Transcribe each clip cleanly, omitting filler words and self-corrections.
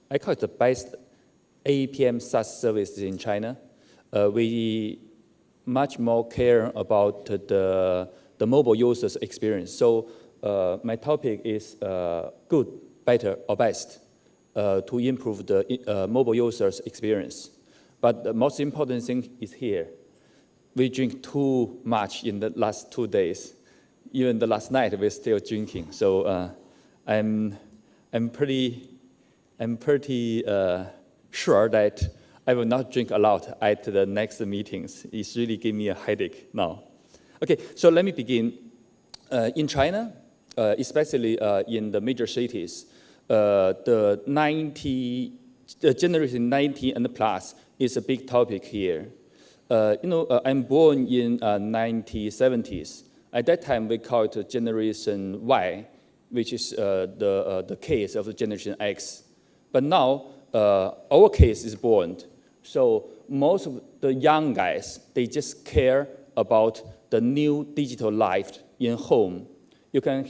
I call it the best APM SaaS services in China. We much more care about the mobile users' experience. So my topic is good, better, or best to improve the mobile users' experience. But the most important thing is here. We drink too much in the last 2 days. Even the last night, we're still drinking. So I'm pretty sure that I will not drink a lot at the next meetings. It's really giving me a headache now. Okay, so let me begin. In China, especially in the major cities, the generation 90 and plus is a big topic here. I'm born in 1970s. At that time, we call it Generation Y, which is the case of the Generation X. But now, our case is born. So most of the young guys, they just care about the new digital life in home. You can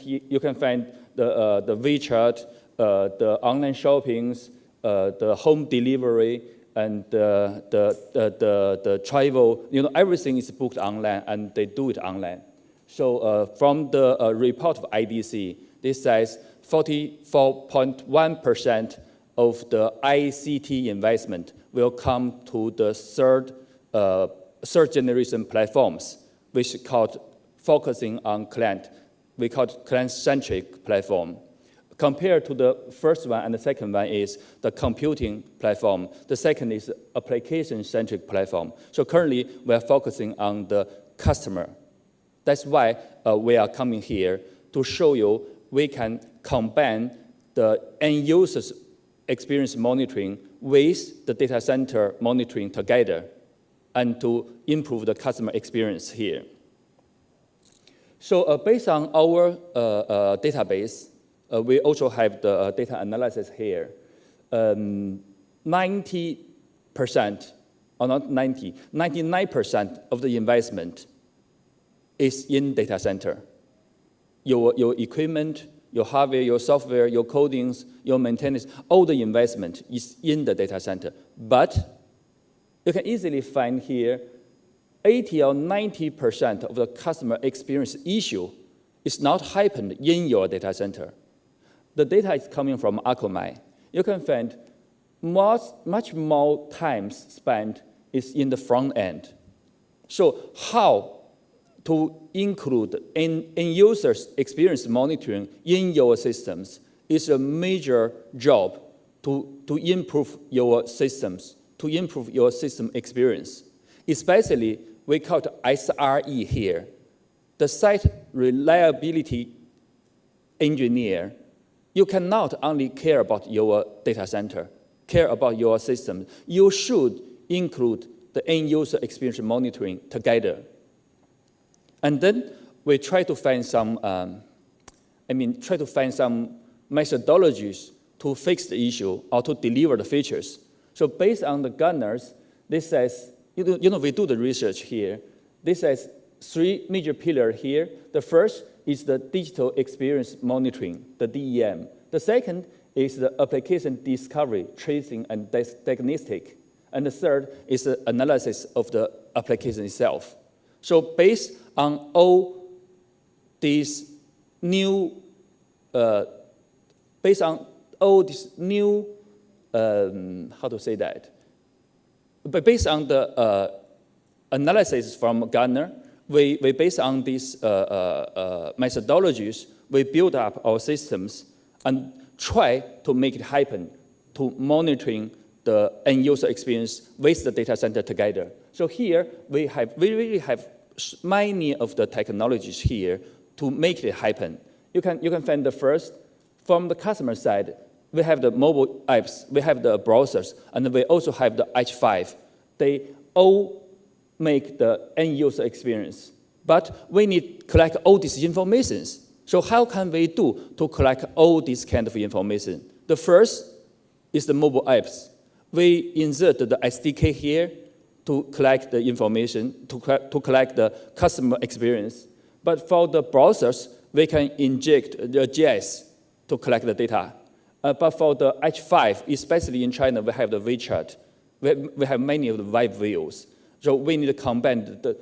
find the WeChat, the online shoppings, the home delivery, and the travel. Everything is booked online, and they do it online. So from the report of IDC, this says 44.1% of the ICT investment will come to the third generation platforms, which is called focusing on client. We call it client-centric platform. Compared to the first one and the second one is the computing platform. The second is application-centric platform. So currently, we are focusing on the customer. That's why we are coming here to show you we can combine the end users experience monitoring with the data center monitoring together and to improve the customer experience here. So based on our database, we also have the data analysis here. 90%, or not 90, 99% of the investment is in data center. Your equipment, your hardware, your software, your codings, your maintenance, all the investment is in the data center. But you can easily find here 80 or 90% of the customer experience issue is not happened in your data center. The data is coming from Akamai. You can find much more time spent is in the front end. So how to include end users experience monitoring in your systems is a major job to improve your systems, to improve your system experience. Especially, we call it SRE here. The site reliability engineer, you cannot only care about your data center, care about your system. You should include the end user experience monitoring together. And then we try to find some, methodologies to fix the issue or to deliver the features. So based on the Gartner's, this says, we do the research here. This says 3 major pillars here. The first is the digital experience monitoring, the DEM. The second is the application discovery, tracing, and diagnostic. And the third is the analysis of the application itself. So based on all these new, how to say that? But based on the analysis from Gartner, we based on these methodologies, we build up our systems and try to make it happen to monitoring the end user experience with the data center together. So here we really have many of the technologies here to make it happen. You can find the first from the customer side. We have the mobile apps, we have the browsers, and we also have the H5. They all make the end user experience. But we need to collect all these informations. So how can we do to collect all this kind of information? The first is the mobile apps. We insert the SDK here to collect the information, to collect the customer experience. But for the browsers, we can inject the JS to collect the data. But for the H5, especially in China, we have the WeChat. We have many of the web views. So we need to combine the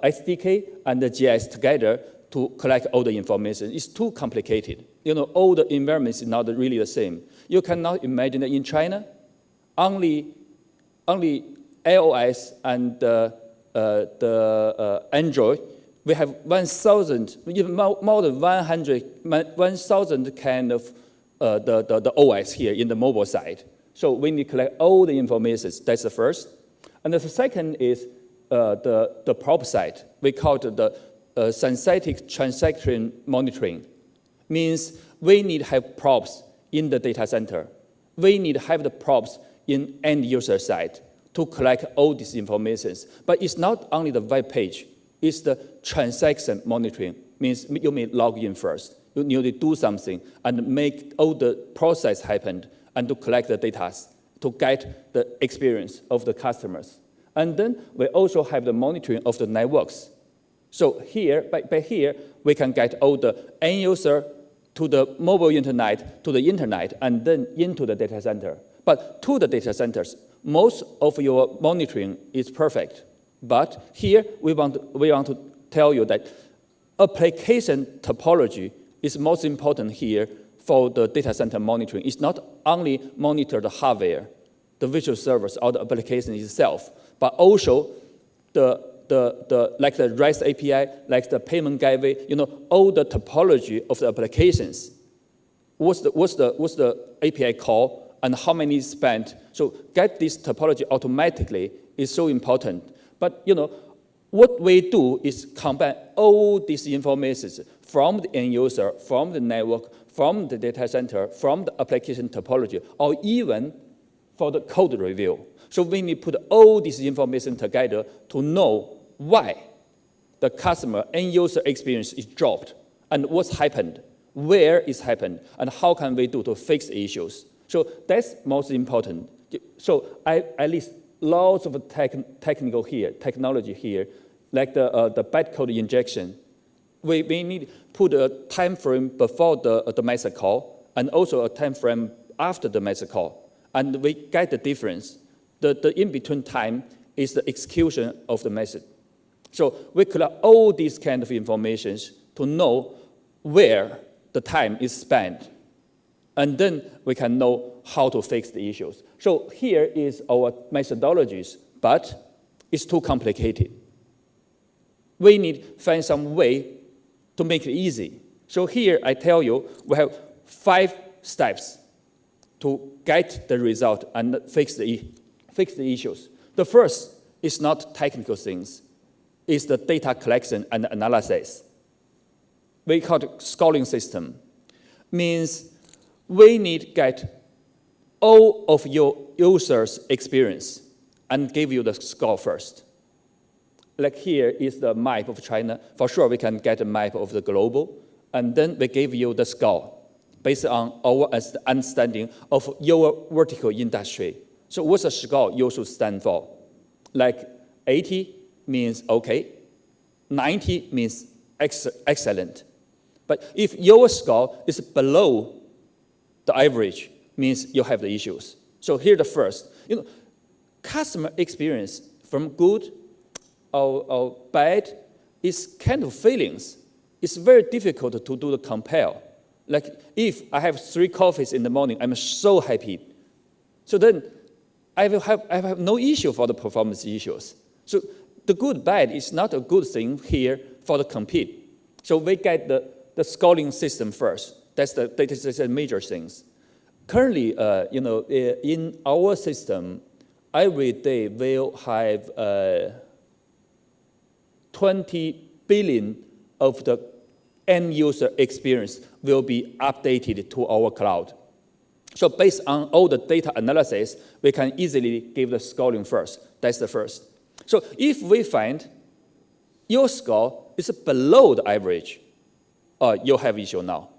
SDK and the GIS together to collect all the information. It's too complicated. All the environments is not really the same. You cannot imagine that in China, only iOS and the Android, we have 1,000, even more than 1,000 kind of the OS here in the mobile side. So we need to collect all the information. That's the first. And the second is the prop side. We call it the synthetic transaction monitoring. Means we need to have props in the data center. We need to have the props in end user side to collect all these informations. But it's not only the web page, it's the transaction monitoring. Means you may log in first. You need to do something and make all the process happen and to collect the data to get the experience of the customers. And then we also have the monitoring of the networks. So here, by here, we can get all the end user to the mobile internet, to the internet, and then into the data center. But to the data centers, most of your monitoring is perfect. But here, we want to tell you that application topology is most important here for the data center monitoring. It's not only monitor the hardware, the visual servers, or the application itself, but also like the REST API, like the payment gateway, all the topology of the applications. What's the API call and how many is spent? So get this topology automatically is so important. But what we do is combine all these information from the end user, from the network, from the data center, from the application topology, or even for the code review. So we need to put all this information together to know why the customer end user experience is dropped and what's happened, where it's happened, and how can we do to fix the issues. So that's most important. So I list lots of technology here, like the bytecode injection. We need to put a time frame before the method call and also a time frame after the method call. And we get the difference. The in-between time is the execution of the method. So we collect all these kind of information to know where the time is spent. And then we can know how to fix the issues. So here is our methodologies, but it's too complicated. We need to find some way to make it easy. So here I tell you, we have 5 steps to get the result and fix the issues. The first is not technical things. It's the data collection and analysis. We call it scoring system. Means we need to get all of your users' experience and give you the score first. Like here is the map of China. For sure, we can get a map of the global, and then we give you the score based on our understanding of your vertical industry. So what's the score you should stand for? Like 80 means okay, 90 means excellent. But if your score is below the average, means you have the issues. So here the first, customer experience from good or bad is kind of feelings. It's very difficult to do the compare. Like if I have 3 coffees in the morning, I'm so happy. So then I have no issue for the performance issues. So the good bad is not a good thing here for the compete. So we get the scoring system first. That's the major things. Currently, in our system, every day we'll have 20 billion of the end user experience will be updated to our cloud. So based on all the data analysis, we can easily give the scoring first. That's the first. So if we find your score is below the average, you have issue now.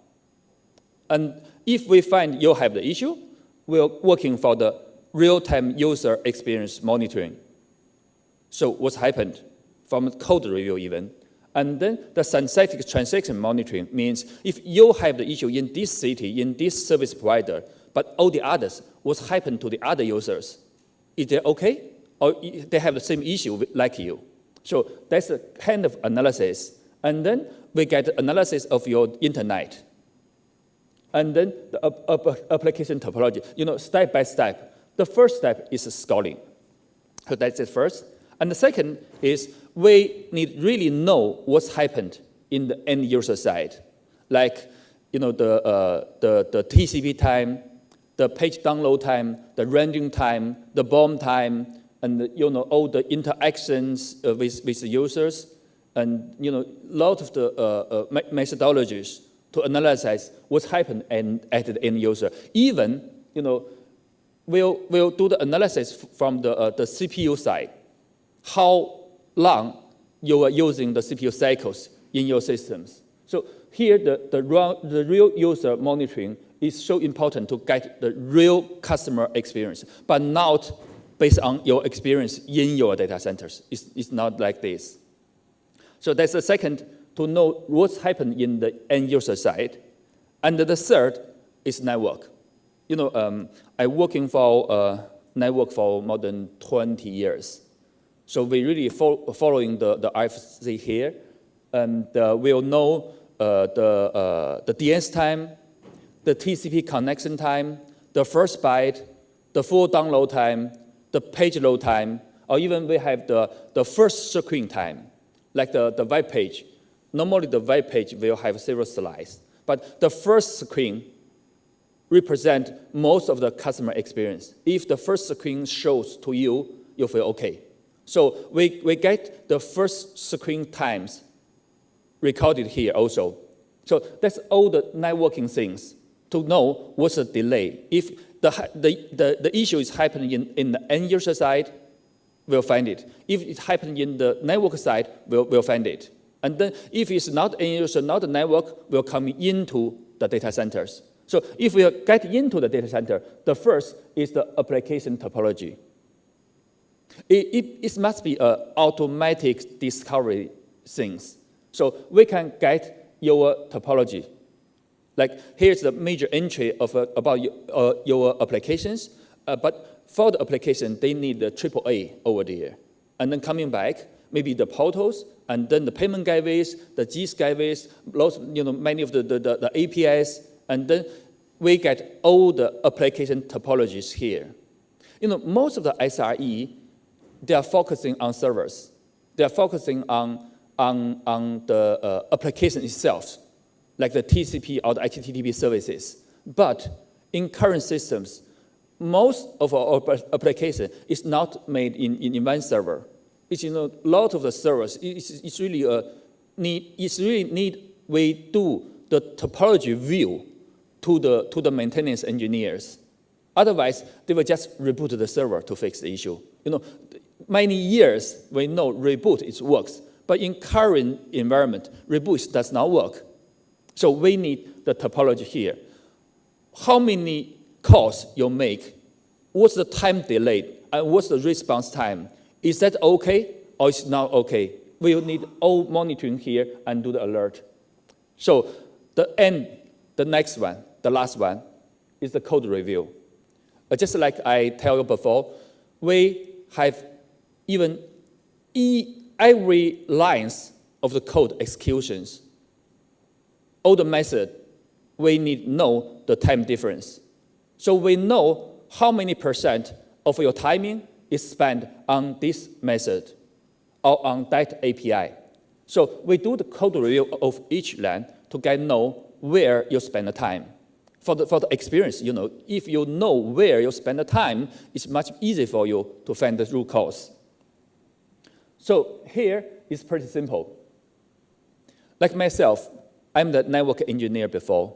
And if we find you have the issue, we're working for the real-time user experience monitoring. So what's happened from code review even, And then the synthetic transaction monitoring means if you have the issue in this city, in this service provider, but all the others, what's happened to the other users? Is they okay? Or they have the same issue like you? So that's a kind of analysis. And then we get analysis of your internet. And then the application topology, step by step. The first step is scaling. So that's it first. And the second is we need really know what's happened in the end user side, like the TCP time, the page download time, the rendering time, the BOM time, and all the interactions with the users, and lot of the methodologies to analyze what's happened at the end user. Even we'll do the analysis from the CPU side. How long you are using the CPU cycles in your systems. So here, the real user monitoring is so important to get the real customer experience, but not based on your experience in your data centers. It's not like this. So that's the second, to know what's happened in the end user side. And the third is network. I'm working for network for more than 20 years. So we really following the RFC here, and we'll know the DNS time, the TCP connection time, the first byte, the full download time, the page load time, or even we have the first screen time, like the web page. Normally the web page will have several slides, but the first screen represent most of the customer experience. If the first screen shows to you, you feel okay. So we get the first screen times recorded here also. So that's all the networking things to know what's the delay. If the issue is happening in the end user side, we'll find it. If it's happening in the network side, we'll find it. And then if it's not end user, not the network, we'll come into the data centers. So if we get into the data center, the first is the application topology. It must be an automatic discovery things. So we can get your topology. Like here's the major entry of about your applications, but for the application, they need the AAA over there. And then coming back, maybe the portals, and then the payment gateways, the GIS gateways, many of the APIs, and then we get all the application topologies here. Most of the SRE, they are focusing on servers. They are focusing on the application itself, like the TCP or the HTTP services. But in current systems, most of our application is not made in one server. It's a lot of the servers. It's really need we do the topology view to the maintenance engineers. Otherwise, they will just reboot the server to fix the issue. Many years we know reboot it works, but in current environment, reboot does not work. So we need the topology here. How many calls you make? What's the time delay? And what's the response time? Is that okay or is it not okay? We will need all monitoring here and do the alert. So the next one, the last one, is the code review. Just like I tell you before, we have even every lines of the code executions, all the method, we need to know the time difference. So we know how many % of your timing is spent on this method or on that API. So we do the code review of each line to get know where you spend the time. For the experience, if you know where you spend the time, it's much easier for you to find the root cause. So here is pretty simple. Like myself, I'm the network engineer before,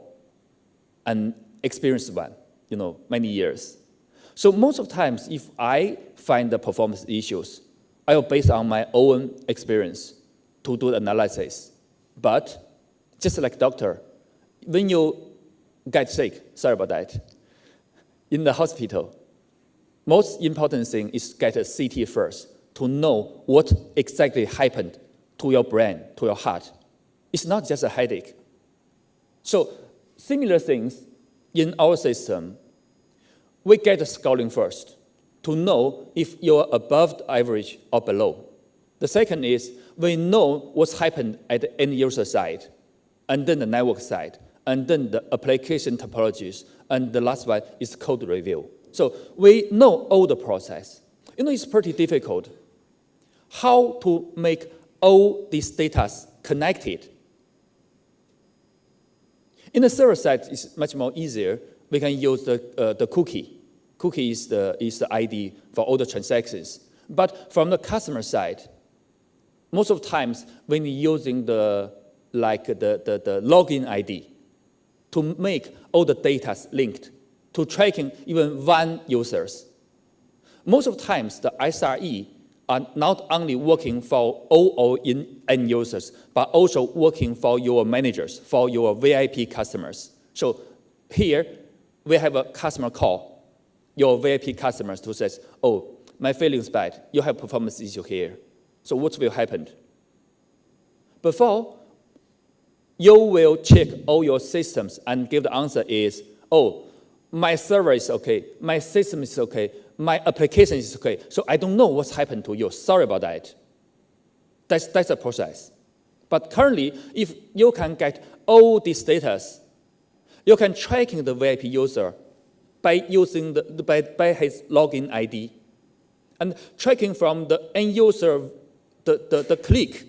an experienced one, many years. So most of the times, if I find the performance issues, I will base on my own experience to do the analysis. But just like doctor, when you get sick, sorry about that, in the hospital, most important thing is get a CT first to know what exactly happened to your brain, to your heart. It's not just a headache. So similar things in our system, we get the scoring first to know if you're above the average or below. The second is we know what's happened at the end user side, and then the network side, and then the application topologies, and the last one is code review. So we know all the process. It's pretty difficult how to make all these data connected. In the server side, it's much more easier. We can use the cookie. Cookie is the ID for all the transactions. But from the customer side, most of the times when you're using the login ID to make all the data linked to tracking even one users. Most of the times, the SRE are not only working for all end users, but also working for your managers, for your VIP customers. So here, we have a customer call, your VIP customers who says, oh, my feeling's bad, you have performance issue here. So what will happen? Before, you will check all your systems and give the answer is, oh, my server is okay, my system is okay, my application is okay, so I don't know what's happened to you. Sorry about that. That's the process. But currently, if you can get all these data, you can tracking the VIP user by using by his login ID, and tracking from the end user, the click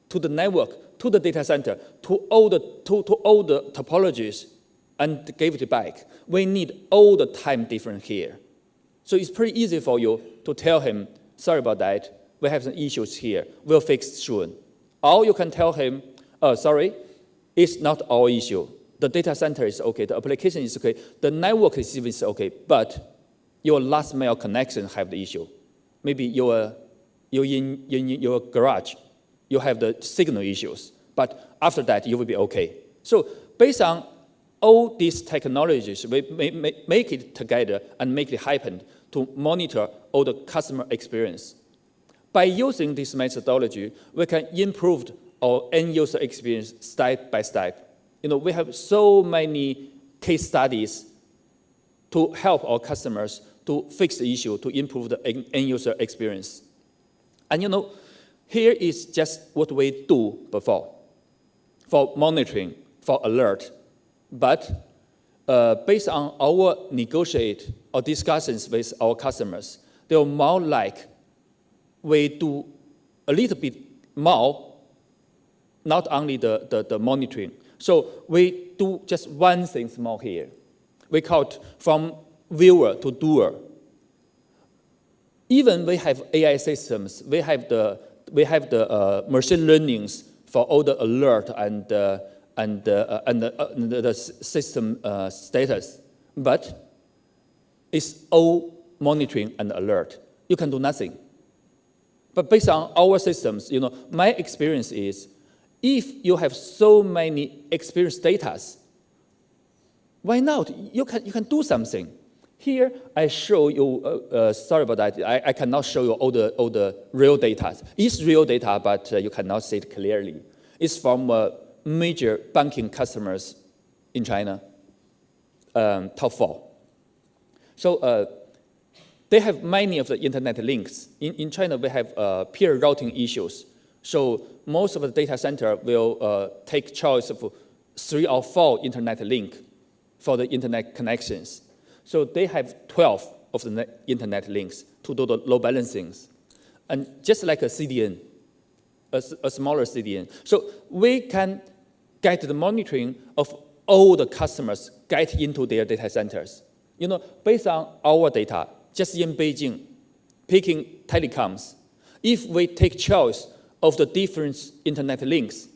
to the network, to the data center, to all the topologies, and give it back. We need all the time difference here. So it's pretty easy for you to tell him, sorry about that, we have some issues here, we'll fix soon. Or you can tell him, oh, sorry, it's not our issue. The data center is okay, the application is okay, the network is okay, but your last mile connection have the issue. Maybe you're in your garage, you have the signal issues, but after that, you will be okay. So based on all these technologies, we make it together and make it happen to monitor all the customer experience. By using this methodology, we can improve our end user experience step by step. We have so many case studies to help our customers to fix the issue, to improve the end user experience. And here is just what we do before for monitoring, for alert. But based on our negotiate or discussions with our customers, they're more like we do a little bit more, not only the monitoring. So we do just one thing more here. We call it from viewer to doer. Even we have AI systems, we have the machine learnings for all the alert and the system status, but it's all monitoring and alert. You can do nothing. But based on our systems, my experience is, if you have so many experience data, why not? You can do something. Here I show you. Sorry about that. I cannot show you all the real data. It's real data, but you cannot see it clearly. It's from major banking customers in China, top 4. So they have many of the internet links. In China, we have peer routing issues. So most of the data center will take choice of 3 or 4 internet link for the internet connections. So they have 12 of the internet links to do the load balancings. And just like a CDN, a smaller CDN. So we can get the monitoring of all the customers get into their data centers. Based on our data, just in Beijing, picking telecoms, if we take choice of the different internet links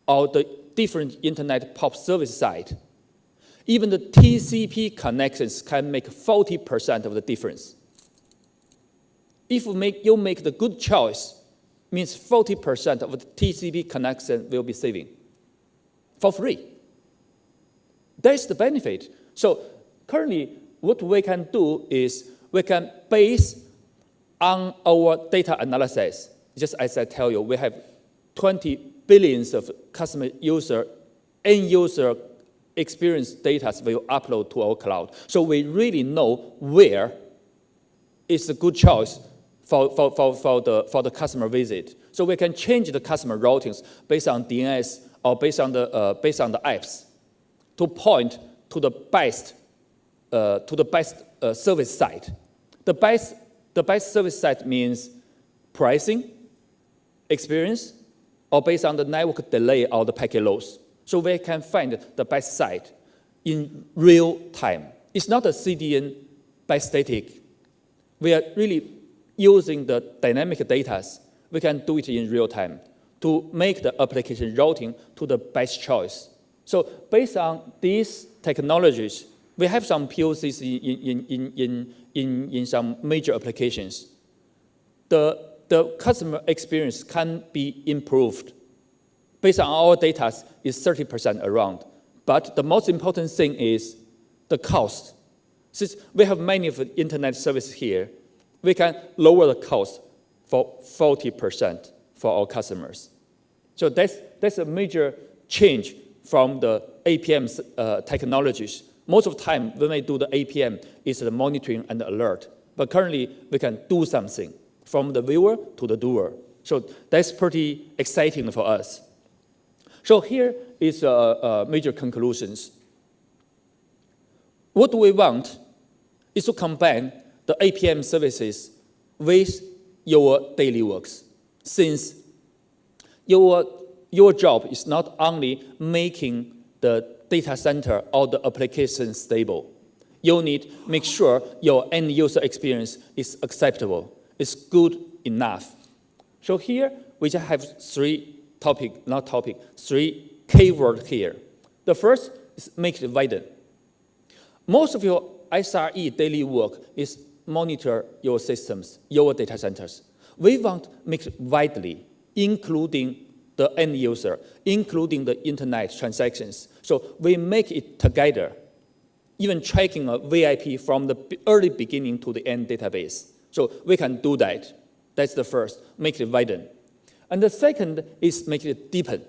or the different internet pop service side, even the TCP connections can make 40% of the difference. If you make the good choice, means 40% of the TCP connection will be saving for free. That's the benefit. So currently, what we can do is we can base on our data analysis. Just as I tell you, we have 20 billions of customer user, end user experience data will upload to our cloud. So we really know where is a good choice for the customer visit. So we can change the customer routings based on DNS or based on the apps to point to the best service site. The best service site means pricing, experience, or based on the network delay or the packet loss. So we can find the best site in real time. It's not a CDN by static. We are really using the dynamic data. We can do it in real time to make the application routing to the best choice. So based on these technologies, we have some POCs in some major applications. The customer experience can be improved. Based on our data, is 30% around. But the most important thing is the cost. Since we have many of the internet services here, we can lower the cost for 40% for our customers. So that's a major change from the APM technologies. Most of the time, when we do the APM, it's the monitoring and the alert. But currently, we can do something from the viewer to the doer. So that's pretty exciting for us. So here is major conclusions. What we want is to combine the APM services with your daily works, since your job is not only making the data center or the application stable. You need to make sure your end user experience is acceptable, is good enough. So here we just have three keywords here. The first is make it widen. Most of your SRE daily work is monitor your systems, your data centers. We want to make it widely, including the end user, including the internet transactions. So we make it together, even tracking a VIP from the early beginning to the end database. So we can do that. That's the first, make it widen. And the second is make it deepen.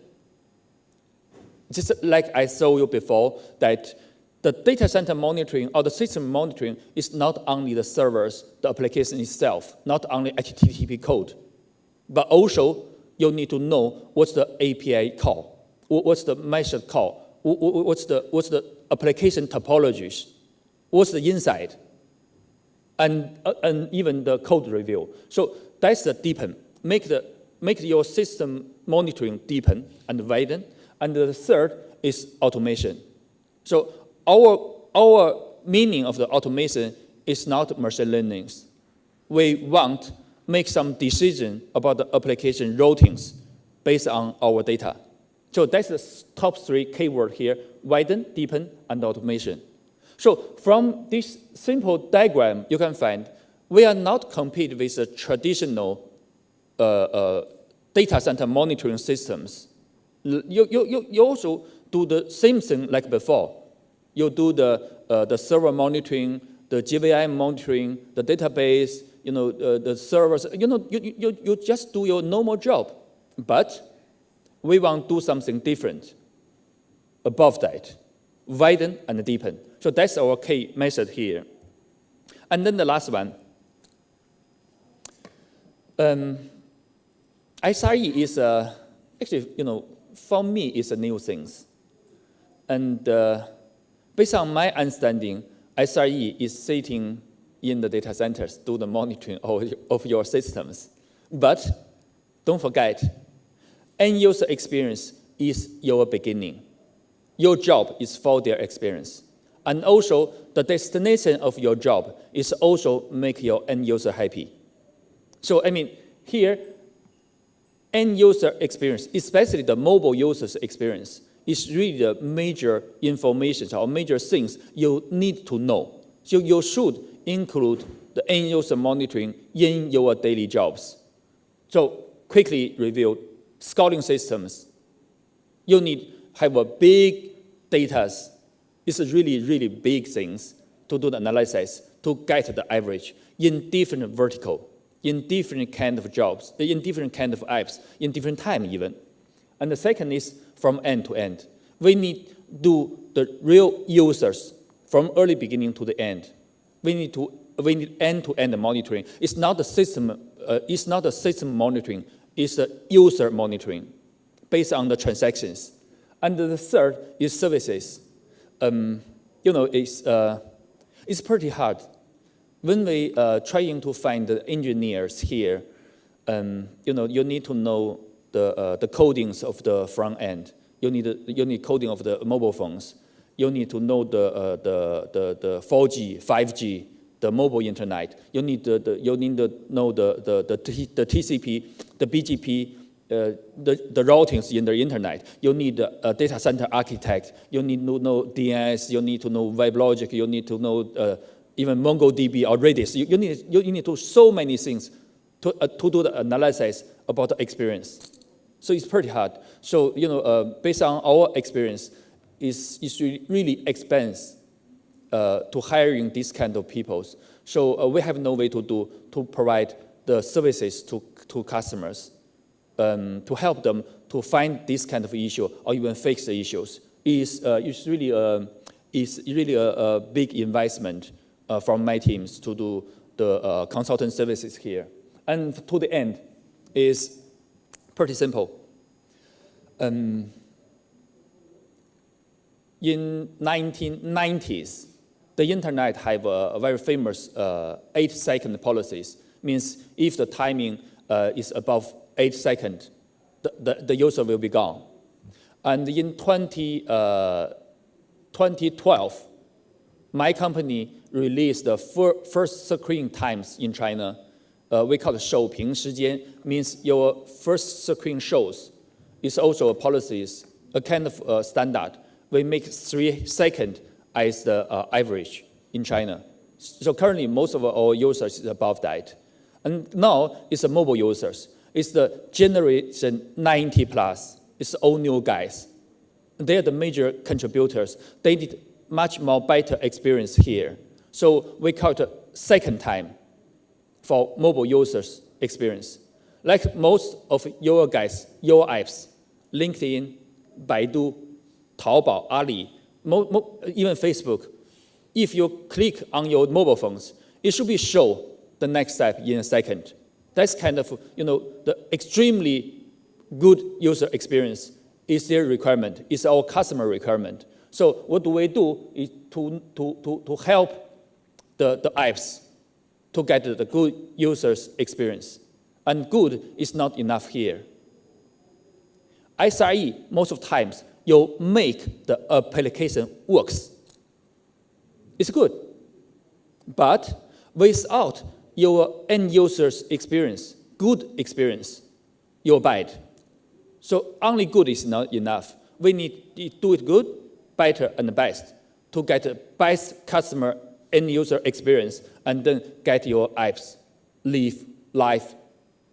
Just like I showed you before, that the data center monitoring or the system monitoring is not only the servers, the application itself, not only HTTP code, but also you need to know what's the API call, what's the method call, what's the application topologies, what's the inside, and even the code review. So that's the deepen. Make your system monitoring deepen and widen. And the third is automation. So our meaning of the automation is not machine learning. We want to make some decision about the application routings based on our data. So that's the top three keywords here: widen, deepen, and automation. So from this simple diagram, you can find we are not competing with the traditional data center monitoring systems. You also do the same thing like before. You do the server monitoring, the GVI monitoring, the database, the servers. You just do your normal job. But we want to do something different above that, widen and deepen. So that's our key method here. And then the last one. SRE is actually, for me, it's a new thing. And based on my understanding, SRE is sitting in the data centers, do the monitoring of your systems. But don't forget, end user experience is your beginning. Your job is for their experience. And also, the destination of your job is also make your end user happy. So, here, end user experience, especially the mobile user's experience, is really the major information or major things you need to know. So you should include the end user monitoring in your daily jobs. So quickly review scouting systems. You need to have a big data. It's really, really big things to do the analysis to get the average in different vertical, in different kind of jobs, in different kind of apps, in different time even. And the second is from end to end. We need to do the real users from early beginning to the end. We need end-to-end monitoring. It's not the system. It's not the system monitoring. It's the user monitoring, based on the transactions. And the third is services. It's pretty hard. When we trying to find the engineers here, you need to know the codings of the front end. You need coding of the mobile phones. You need to know the 4G, 5G, the mobile internet. You need to know the TCP, the BGP, the routings in the internet. You need a data center architect. You need to know DNS. You need to know WebLogic. You need to know even MongoDB or Redis. You need to do so many things to do the analysis about the experience. So it's pretty hard. So based on our experience, it's really expensive to hiring these kind of people. So we have no way to provide the services to customers to help them to find this kind of issue or even fix the issues. It's really a big investment from my teams to do the consultant services here. And to the end is pretty simple. In 1990s, the internet have a very famous 8-second policies. Means if the timing is above 8 seconds, the user will be gone. And in 2012, my company released the first screen times in China. We call it 首屏时间, means your first screen shows. It's also a policies, a kind of standard. We make 3 seconds as the average in China. So currently, most of our users is above that. And now it's the mobile users. It's the generation 90 plus. It's all new guys. They are the major contributors. They did much more better experience here. So we call it a second time for mobile users experience. Like most of your guys, your apps, LinkedIn, Baidu, Taobao, Ali, even Facebook, if you click on your mobile phones, it should be show the next step in a second. That's kind of, the extremely good user experience is their requirement, is our customer requirement. So what do we do is to help the apps to get the good users experience. And good is not enough here. SRE, most of times, you make the application works. It's good. But without your end user's experience, good experience, you're bad. So only good is not enough. We need to do it good, better, and best to get the best customer end user experience and then get your apps live life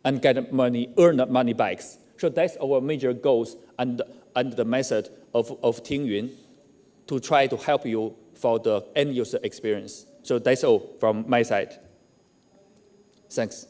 and get money, earn the money back. So that's our major goals and the method of Tingyun to try to help you for the end user experience. So that's all from my side. Thanks.